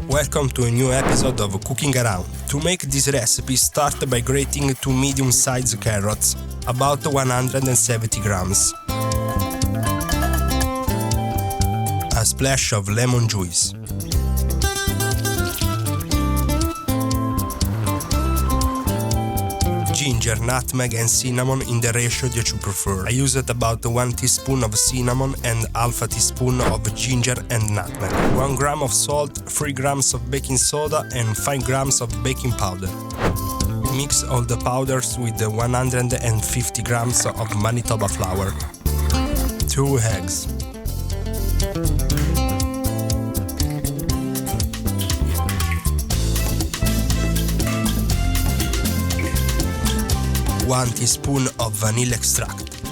Welcome to a new episode of Cooking Around. To make this recipe, start by grating 2 medium-sized carrots, about 170 grams. A splash of lemon juice. Ginger, nutmeg and cinnamon in the ratio that you prefer. I used about 1 teaspoon of cinnamon and half a teaspoon of ginger and nutmeg. 1 gram of salt, 3 grams of baking soda and 5 grams of baking powder. Mix all the powders with 150 grams of Manitoba Flour. 2 eggs. One teaspoon of vanilla extract,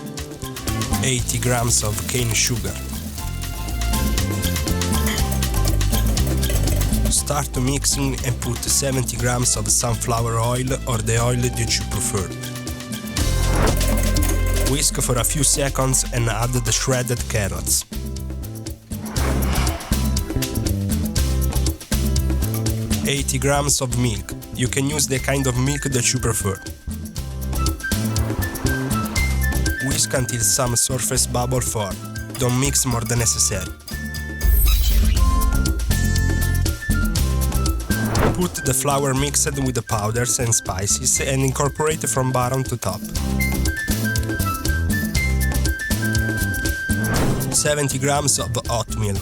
80 grams of cane sugar. Start mixing and put 70 grams of sunflower oil or the oil that you prefer. Whisk for a few seconds and add the shredded carrots. $80 grams of milk. You can use the kind of milk that you prefer. Whisk until some surface bubble form. Don't mix more than necessary. Put the flour mixed with the powders and spices and incorporate from bottom to top. 70 grams of oatmeal.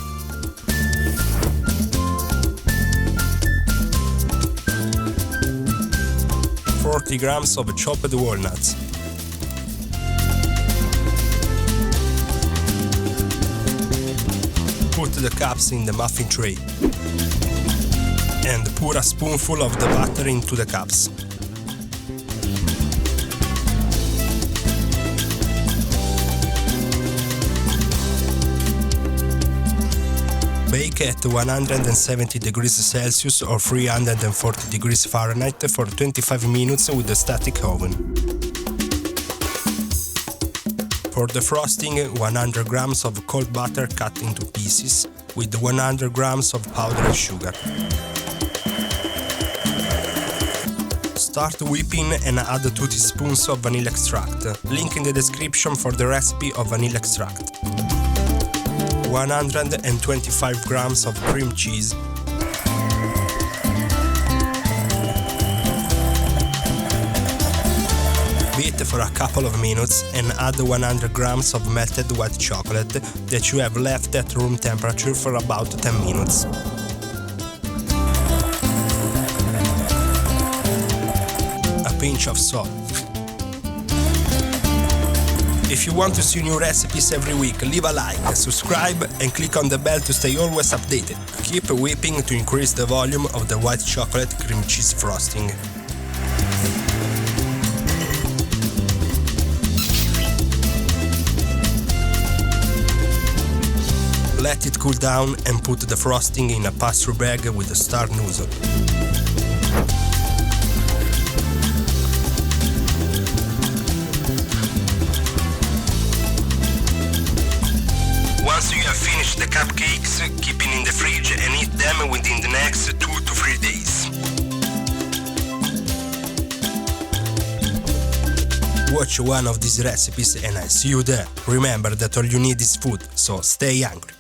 $40 grams of chopped walnuts. Put the cups in the muffin tray and pour a spoonful of the butter into the cups. Bake at 170 degrees Celsius or 340 degrees Fahrenheit for 25 minutes with a static oven. For the frosting, 100 grams of cold butter cut into pieces with 100 grams of powdered sugar. Start whipping and add 2 teaspoons of vanilla extract. Link in the description for the recipe of vanilla extract. 125 grams of cream cheese. Beat for a couple of minutes and add 100 grams of melted white chocolate that you have left at room temperature for about 10 minutes. A pinch of salt. If you want to see new recipes every week, leave a like, subscribe and click on the bell to stay always updated. Keep whipping to increase the volume of the white chocolate cream cheese frosting. Let it cool down and put the frosting in a pass-through bag with a star nozzle. Once you have finished the cupcakes, keep it in the fridge and eat them within the next 2 to 3 days. Watch one of these recipes and I'll see you there. Remember that all you need is food, so stay hungry.